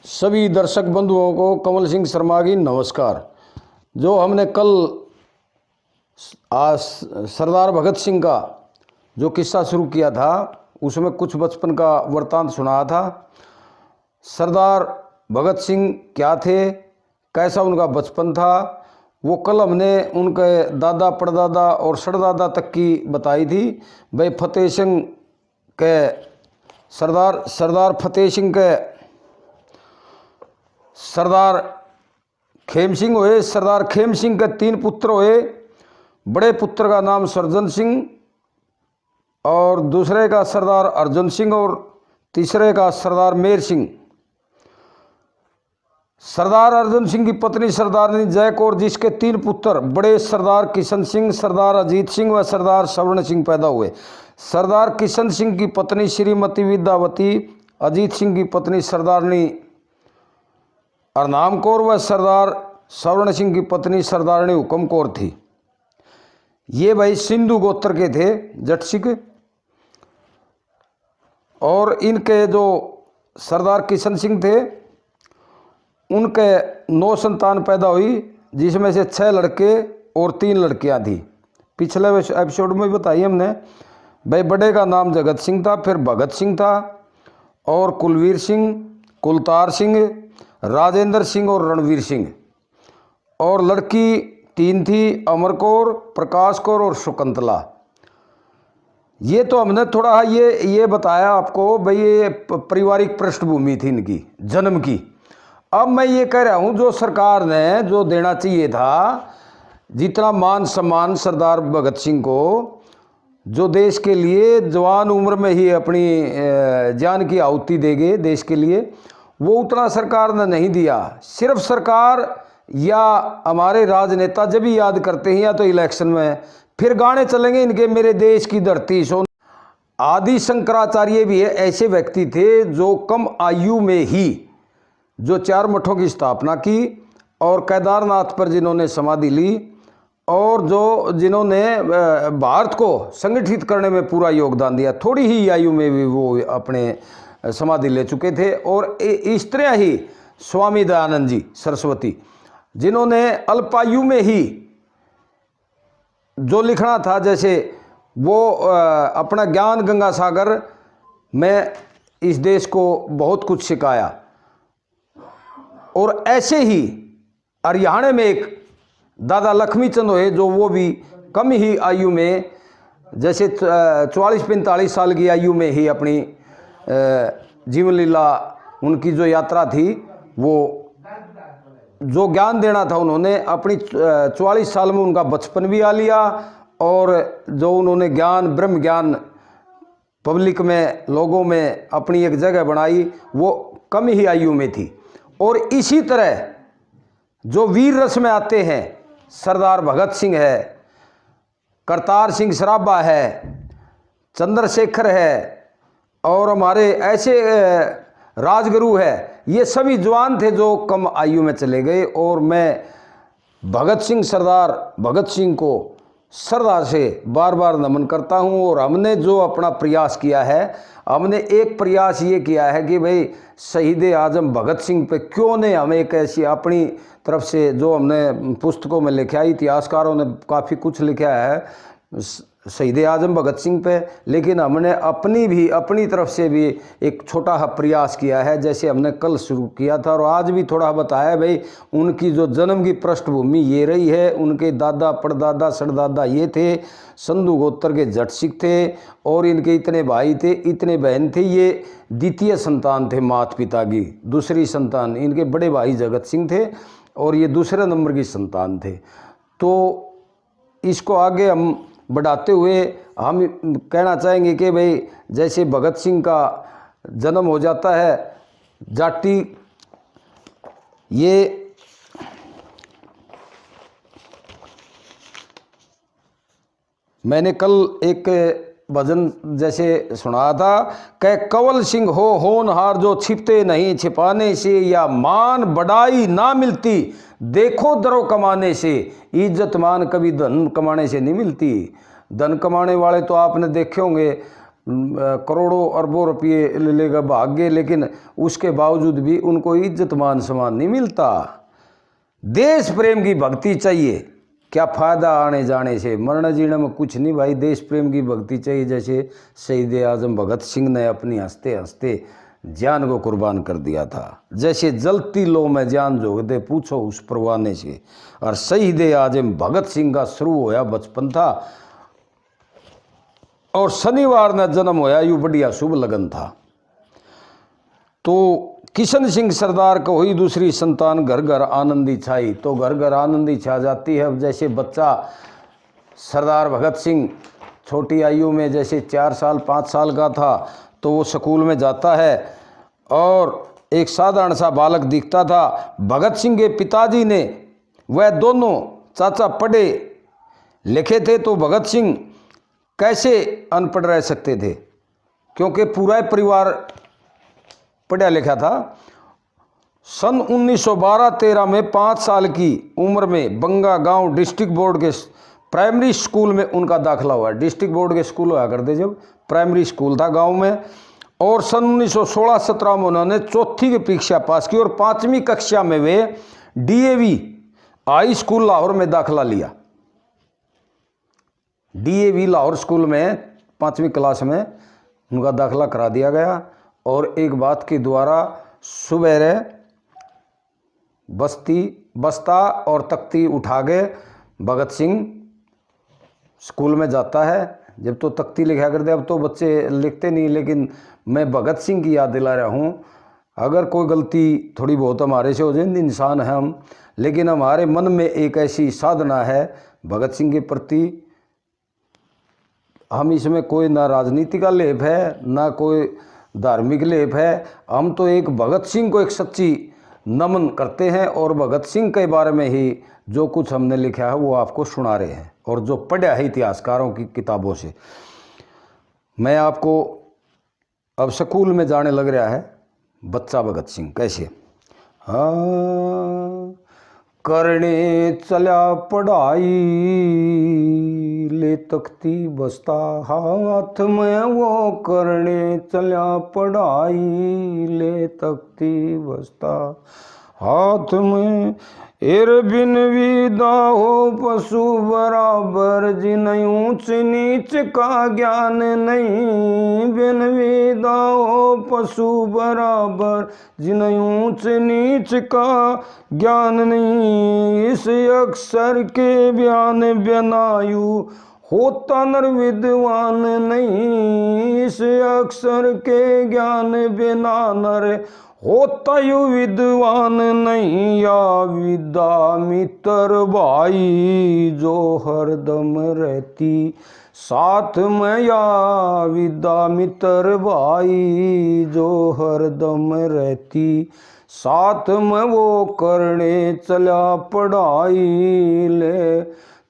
सभी दर्शक बंधुओं को कमल सिंह शर्मा की नमस्कार। जो हमने कल आज सरदार भगत सिंह का जो किस्सा शुरू किया था उसमें कुछ बचपन का वृतांत सुनाया था। सरदार भगत सिंह क्या थे, कैसा उनका बचपन था, वो कल हमने उनके दादा परदादा और सड़दादा तक की बताई थी। भाई फतेह सिंह के सरदार फतेह सिंह के सरदार खेम सिंह हुए। सरदार खेम सिंह के 3 पुत्र हुए। बड़े पुत्र का नाम सरजन सिंह और दूसरे का सरदार अर्जुन सिंह और तीसरे का सरदार मेर सिंह। सरदार अर्जुन सिंह की पत्नी सरदारनी जय कौर, जिसके 3 पुत्र बड़े सरदार किशन सिंह, सरदार अजीत सिंह व सरदार स्वर्ण सिंह पैदा हुए। सरदार किशन सिंह की पत्नी श्रीमती विद्यावती, अजीत सिंह की पत्नी सरदारनी अरनाम कौर व सरदार स्वर्ण सिंह की पत्नी सरदारनी हुक्म कौर थी। ये भाई सिंधु गोत्र के थे, जट सिख। और इनके जो सरदार किशन सिंह थे उनके 9 संतान पैदा हुई, जिसमें से 6 लड़के और 3 लड़कियां थी। पिछले एपिसोड में बताई हमने। भाई बड़े का नाम जगत सिंह था, फिर भगत सिंह था और कुलवीर सिंह, कुलतार सिंह, राजेंद्र सिंह और रणवीर सिंह। और लड़की 3 थी, अमर कौर, प्रकाश कौर और शकुंतला। ये तो हमने थोड़ा ये बताया आपको भाई, ये पारिवारिक पृष्ठभूमि थी इनकी जन्म की। अब मैं ये कह रहा हूँ जो सरकार ने जो देना चाहिए था, जितना मान सम्मान सरदार भगत सिंह को, जो देश के लिए जवान उम्र में ही अपनी जान की आहुति देंगे देश के लिए, वो उतना सरकार ने नहीं दिया। सिर्फ सरकार या हमारे राजनेता जब भी याद करते हैं या तो इलेक्शन में, फिर गाने चलेंगे इनके मेरे देश की धरती सो। आदि शंकराचार्य भी ऐसे व्यक्ति थे जो कम आयु में ही जो 4 मठों की स्थापना की और केदारनाथ पर जिन्होंने समाधि ली और जिन्होंने भारत को संगठित करने में पूरा योगदान दिया। थोड़ी ही आयु में भी वो अपने समाधि ले चुके थे। और इस तरह ही स्वामी दयानंद जी सरस्वती, जिन्होंने अल्पायु में ही जो लिखना था, जैसे वो अपना ज्ञान गंगा सागर में इस देश को बहुत कुछ सिखाया। और ऐसे ही हरियाणा में एक दादा लक्ष्मीचंद हुए, जो वो भी कम ही आयु में, जैसे 44-45 साल की आयु में ही अपनी जीवन लीला उनकी जो यात्रा थी, वो जो ज्ञान देना था उन्होंने अपनी 44 साल में उनका बचपन भी आ लिया। और जो उन्होंने ज्ञान, ब्रह्म ज्ञान पब्लिक में, लोगों में अपनी एक जगह बनाई, वो कम ही आयु में थी। और इसी तरह जो वीर रस में आते हैं, सरदार भगत सिंह है, करतार सिंह सराभा है, चंद्रशेखर है और हमारे ऐसे राजगुरु है, ये सभी जवान थे जो कम आयु में चले गए। और मैं भगत सिंह, सरदार भगत सिंह को श्रद्धा से बार बार नमन करता हूँ। और हमने जो अपना प्रयास किया है, हमने एक प्रयास ये किया है कि भाई शहीद आजम भगत सिंह पे क्यों नहीं हम एक ऐसी अपनी तरफ से, जो हमने पुस्तकों में लिखा है, इतिहासकारों ने काफ़ी कुछ लिखा है शहीद आजम भगत सिंह पे, लेकिन हमने अपनी तरफ से भी एक छोटा सा प्रयास किया है, जैसे हमने कल शुरू किया था। और आज भी थोड़ा बताया भाई, उनकी जो जन्म की पृष्ठभूमि ये रही है। उनके दादा परदादा सड़दादा ये थे, सिंधु गोत्र के जट सिख थे और इनके इतने भाई थे, इतने बहन थे। ये द्वितीय संतान थे माता पिता की। दूसरी संतान इनके बड़े भाई जगत सिंह थे और ये दूसरे नंबर की संतान थे। तो इसको आगे हम बढ़ाते हुए हम कहना चाहेंगे कि भाई जैसे भगत सिंह का जन्म हो जाता है जाटी, ये मैंने कल एक भजन जैसे सुना था कि कवल सिंह हो होनहार, जो छिपते नहीं छिपाने से, या मान बढ़ाई ना मिलती देखो दरो कमाने से। इज्जत मान कभी धन कमाने से नहीं मिलती। धन कमाने वाले तो आपने देखे होंगे करोड़ों अरबों रुपये ले लेगा भाग्य, लेकिन उसके बावजूद भी उनको इज्जत मान सम्मान नहीं मिलता। देश प्रेम की भक्ति चाहिए, क्या फ़ायदा आने जाने से, मरने जीने में कुछ नहीं भाई। देश प्रेम की भक्ति चाहिए, जैसे शहीद आजम भगत सिंह ने अपनी हंसते हंसते जान को कुर्बान कर दिया था। जैसे जलती लो में जान झोंक दे पूछो उस परवाने से। और शहीद आजम भगत सिंह का शुरू होया बचपन था और शनिवार ने जन्म होया, यूँ बढ़िया शुभ लगन था। तो किशन सिंह सरदार को हुई दूसरी संतान, घर घर आनंदी छाई। तो घर घर आनंदी छा जाती है। अब जैसे बच्चा सरदार भगत सिंह छोटी आयु में जैसे 4 साल 5 साल का था तो वो स्कूल में जाता है और एक साधारण सा बालक दिखता था। भगत सिंह के पिताजी ने, वह दोनों चाचा पढ़े लिखे थे, तो भगत सिंह कैसे अनपढ़ रह सकते थे, क्योंकि पूरा परिवार पढ़ा लिखा था। सन 1912-13 में 5 साल की उम्र में बंगा गांव डिस्ट्रिक्ट बोर्ड के प्राइमरी स्कूल में उनका दाखिला हुआ। डिस्ट्रिक्ट बोर्ड के स्कूल हुआ करते जब, प्राइमरी स्कूल था गांव में। और सन 1916-17 में उन्होंने चौथी की परीक्षा पास की और 5वीं कक्षा में वे डीएवी हाई स्कूल लाहौर में दाखिला लिया। डीएवी लाहौर स्कूल में 5वीं क्लास में उनका दाखिला करा दिया गया। और एक बात के द्वारा सुबह बस्ता और तख्ती उठा के भगत सिंह स्कूल में जाता है। जब तो तख्ती लिखा करते, अब तो बच्चे लिखते नहीं, लेकिन मैं भगत सिंह की याद दिला रहा हूँ। अगर कोई गलती थोड़ी बहुत हमारे से हो जाए, इंसान है हम, लेकिन हमारे मन में एक ऐसी साधना है भगत सिंह के प्रति। हम इसमें कोई ना राजनीति का लेप है ना कोई धार्मिक लेप है, हम तो एक भगत सिंह को एक सच्ची नमन करते हैं और भगत सिंह के बारे में ही जो कुछ हमने लिखा है वो आपको सुना रहे हैं और जो पढ़ा है इतिहासकारों की किताबों से। मैं आपको अब स्कूल में जाने लग रहा है बच्चा भगत सिंह कैसे। हाँ, करने चला पढ़ाई ले तख्ती बस्ता हाथ में, वो करने चला पढ़ाई ले तख्ती बस्ता हाथ में। एर बिन विदा हो पशु बराबर, जिन ऊंच नीच का ज्ञान नहीं। बिन विदा हो पशु बराबर, जिन ऊंच नीच का ज्ञान नहीं। इस अक्षर के बयान बेनायु होता नर विद्वान नहीं। इस अक्षर के ज्ञान बिना नर होता यु विद्वान नहीं। या विद्या मित्र भाई जो हरदम रहती साथ में, या विद्या मित्र भाई जो हरदम रहती साथ में, वो करने चला पढ़ाई ले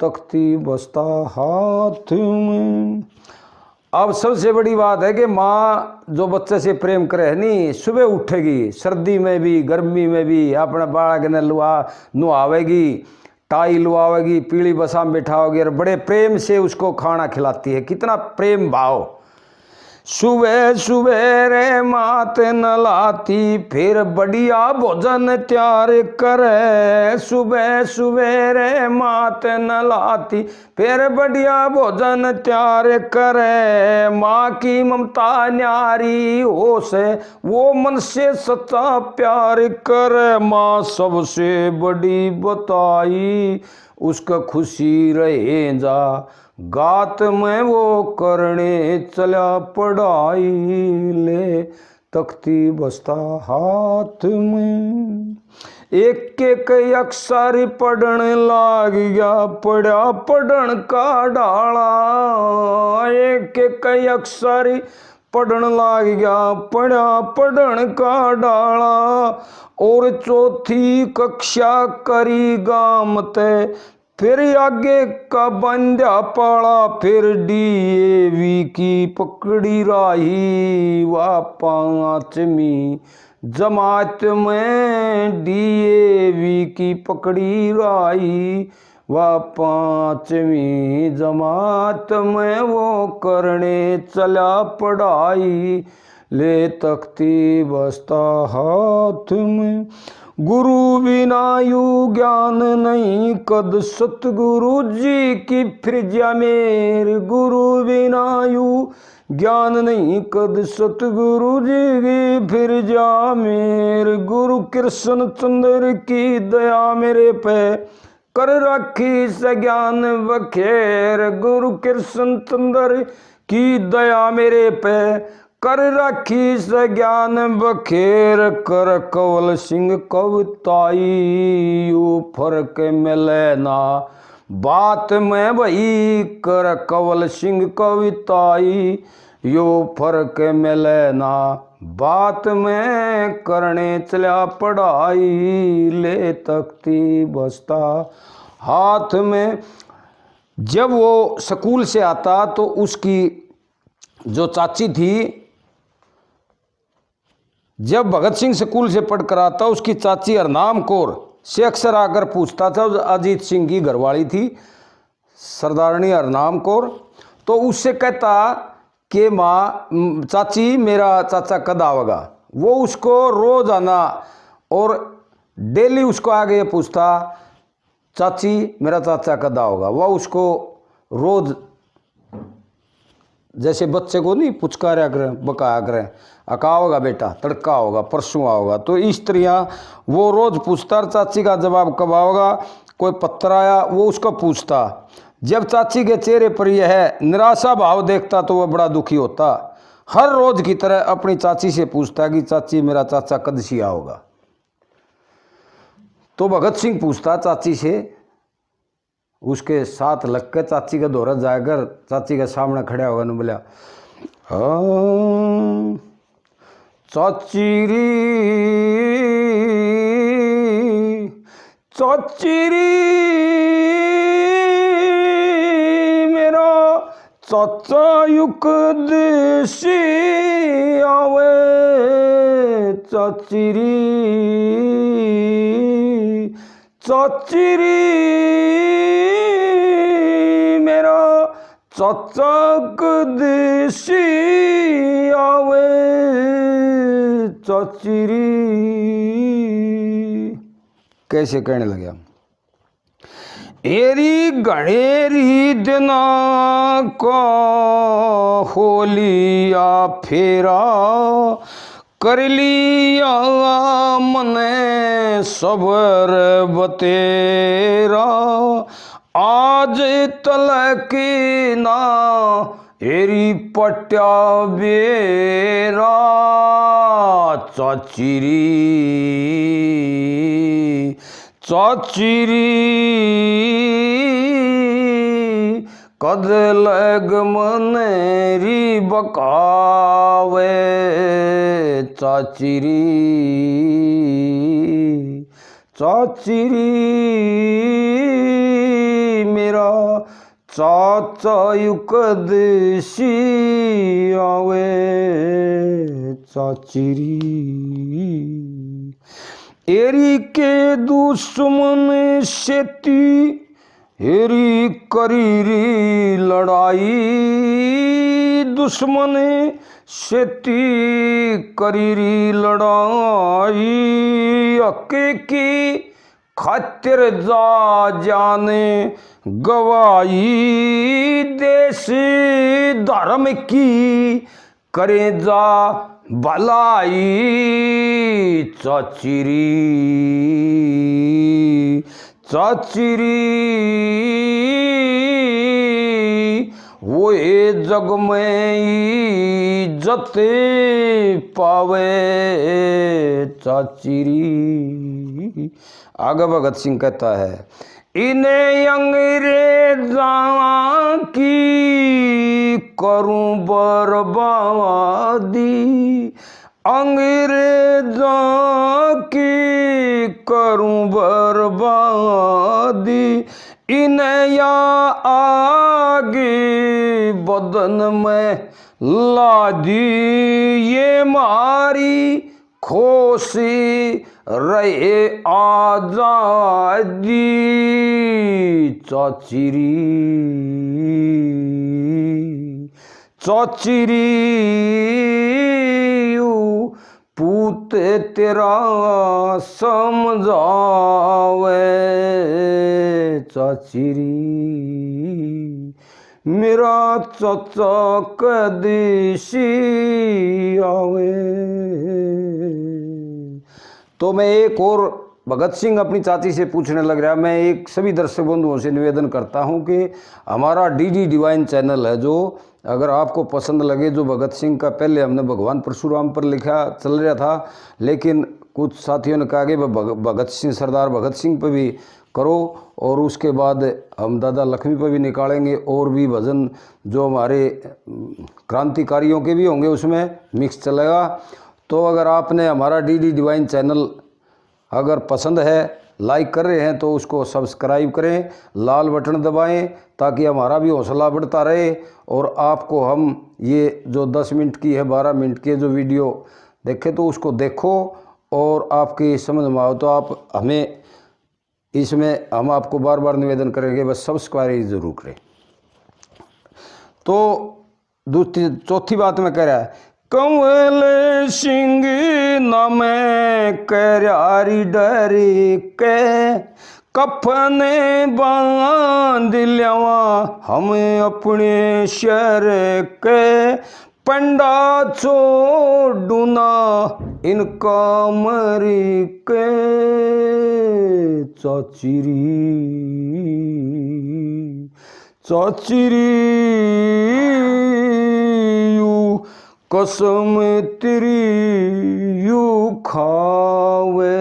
तख्ती बस्ता हाथ में। अब सबसे बड़ी बात है कि माँ जो बच्चे से प्रेम करे नहीं, सुबह उठेगी सर्दी में भी गर्मी में भी, अपने बालक ने नुहावेगी, टाई लुआवेगी, पीली बसा में बैठाओगी और बड़े प्रेम से उसको खाना खिलाती है। कितना प्रेम भाव। सुबह सुबह मात नलाती, फिर बढ़िया भोजन तैयार करे। सुबह सुबह मात नलाती, फिर बढ़िया भोजन तैयार करे। माँ की ममता न्यारी हो से, वो मन से सच्चा प्यार करे। माँ सबसे बड़ी बताई, उसका खुशी रहे जा गात में, वो करने चला पढ़ाई ले तख्ती बस्ता हाथ में। एक एक अक्षर पढ़न लाग गया, पढ़ा पढ़न का डाला। एक एक अक्षर पढ़न लाग गया, पढ़ा पढ़न का डाला। और चौथी कक्षा करी गाम ते, फिर आगे का बंदा पाला। फिर डीएवी की पकड़ी राही, वा 5वीं जमात में डीएवी की पकड़ी राही, व 5वीं जमात में वो करने चला पढ़ाई, ले तख्ती बस्ता हाथ में। गुरु बिना यू ज्ञान नहीं, कद सतगुरु जी की फिर जा मेर। गुरु बिना यू ज्ञान नहीं, कद सतगुरु जी की फिर जा मेर। गुरु कृष्ण चंद्र की दया मेरे पे, कर रखी से ज्ञान बखेर। गुरु कृष्ण चंद्र की दया मेरे पे, कर रखी से ज्ञान बखेर। कर कंवल सिंह कविताई, यू फर्क मिले ना बात में भई। कर कंवल सिंह कविताई, यो फर्क मिले ना बात में। करने चला पढ़ाई, ले तख्ती बस्ता हाथ में। जब वो स्कूल से आता तो उसकी जो चाची थी, जब भगत सिंह स्कूल से पढ़कर आता उसकी चाची हरनाम कौर से अक्सर आकर पूछता था। अजीत सिंह की घरवाली थी सरदारनी हरनाम कौर। तो उससे कहता कि माँ चाची मेरा चाचा कद आवेगा। वो उसको रोज आना और डेली उसको आगे ये पूछता चाची मेरा चाचा कद आओगा। वह उसको रोज जैसे बच्चे को नहीं पुचकारा करें बकाया करें, अका होगा बेटा, तड़का होगा, परसों आओगा। तो इस तरह वो रोज पूछता चाची का जवाब कब आओगा। कोई पत्र आया वो उसको पूछता। जब चाची के चेहरे पर यह निराशा भाव देखता तो वह बड़ा दुखी होता। हर रोज की तरह अपनी चाची से पूछता कि चाची मेरा चाचा कद सी आओगा। तो भगत सिंह पूछता चाची से, उसके साथ लग के चाची का दौरा जाकर चाची के सामने खड़ा होगा न बोला, हाँ चाची री मेरा चाचा युग देसी आवे। चाची री मेरा चाचा कदेसी आवे। चाची री कैसे कहने लगे, एरी गणेरी दिना का होलिया फेरा। कर लिया मने सबर बतेरा। आज तलक ना एरी पट्या बेरा। चाची री कद लग मनेरी बकावे। चाची री मेरा चाचा युकदसी आवे। चाची री एरी के दुश्मन सेती हेरी करीरी लड़ाई। दुश्मन सेती करीरी लड़ाई। हक़ की खातिर जा जाने गवाई। देश धर्म की करे जा भलाई। चाची री वो ए जग में इज्जत पावे। चाची री आगे भगत सिंह कहता है, इन्हें अंग्रेज़ां की करूं बर्बादी। अंग्रेज़ां की करूं बर्बादी। इन्हें या आगे बदन में ला दी। ये मारी खुशी रहे आजादी चाचिरी चाचिरी पूत तेरा समझावे चाचिरी मेरा चाचा कदेशी आवे। तो मैं एक और भगत सिंह अपनी चाची से पूछने लग रहा। मैं एक सभी दर्शक बंधुओं से निवेदन करता हूं कि हमारा डीडी डिवाइन चैनल है, जो अगर आपको पसंद लगे, जो भगत सिंह का पहले हमने भगवान परशुराम पर लिखा चल रहा था, लेकिन कुछ साथियों ने कहा कि भगत सिंह, सरदार भगत सिंह पर भी करो, और उसके बाद हम दादा लक्ष्मी पर भी निकालेंगे, और भी भजन जो हमारे क्रांतिकारियों के भी होंगे उसमें मिक्स चलेगा। तो अगर आपने हमारा डीडी डिवाइन चैनल अगर पसंद है, लाइक कर रहे हैं, तो उसको सब्सक्राइब करें, लाल बटन दबाएं, ताकि हमारा भी हौसला बढ़ता रहे। और आपको हम ये जो 10 मिनट की है, 12 मिनट की जो वीडियो देखें, तो उसको देखो, और आपकी समझ में आओ तो आप हमें इसमें हम आपको बार बार निवेदन करेंगे, बस सब्सक्राइब जरूर करें। तो चौथी बात में कह रहा है, कंवल सिंह नाम करारी डर के कफने बांध लिया हम अपने शहर के पंडा छोड़ू ना इनका मर के चाचिरी चाचिरी कसम तेरी यू खावे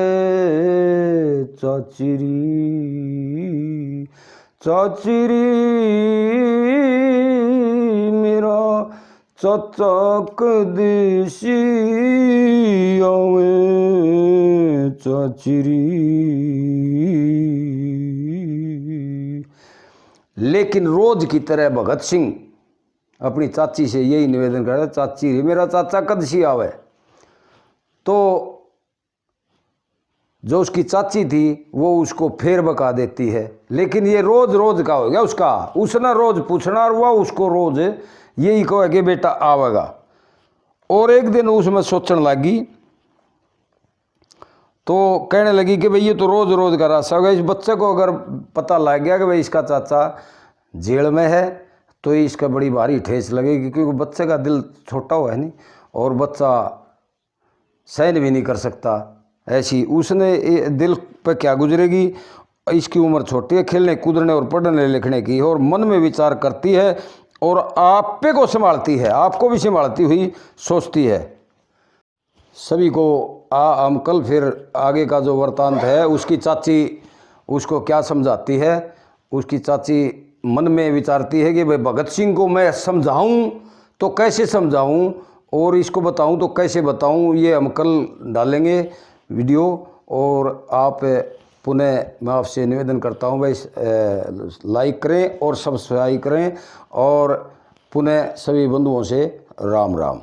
चाचिरी चाचिरी मेरा चाचा कदेशी आवे चाचिरी। लेकिन रोज की तरह भगत सिंह अपनी चाची से यही निवेदन कर रहा है, चाची मेरा चाचा कदशी आवे। तो जो उसकी चाची थी वो उसको फेर बका देती है, लेकिन ये रोज रोज का हो गया उसका, उसने रोज पूछना और वह उसको रोज यही कहे कि बेटा आवेगा। और एक दिन उसमें सोचने लगी, तो कहने लगी कि भाई ये तो रोज रोज का रास्ता होगा, इस बच्चे को अगर पता लग गया कि भाई इसका चाचा जेल में है, तो इसका बड़ी भारी ठेस लगेगी, क्योंकि बच्चे का दिल छोटा हुआ है नहीं, और बच्चा सहन भी नहीं कर सकता ऐसी। उसने दिल पे क्या गुजरेगी, इसकी उम्र छोटी है, खेलने कूदने और पढ़ने लिखने की, और मन में विचार करती है, और आप पे को संभालती है, आपको भी संभालती हुई सोचती है। सभी को हम कल फिर आगे का जो वृतांत है, उसकी चाची उसको क्या समझाती है। उसकी चाची मन में विचारती है कि भाई भगत सिंह को मैं समझाऊं तो कैसे समझाऊं, और इसको बताऊं तो कैसे बताऊं, ये हम कल डालेंगे वीडियो। और आप पुनः मैं आपसे निवेदन करता हूं भाई लाइक करें और सब्सक्राइब करें, और पुनः सभी बंधुओं से राम राम।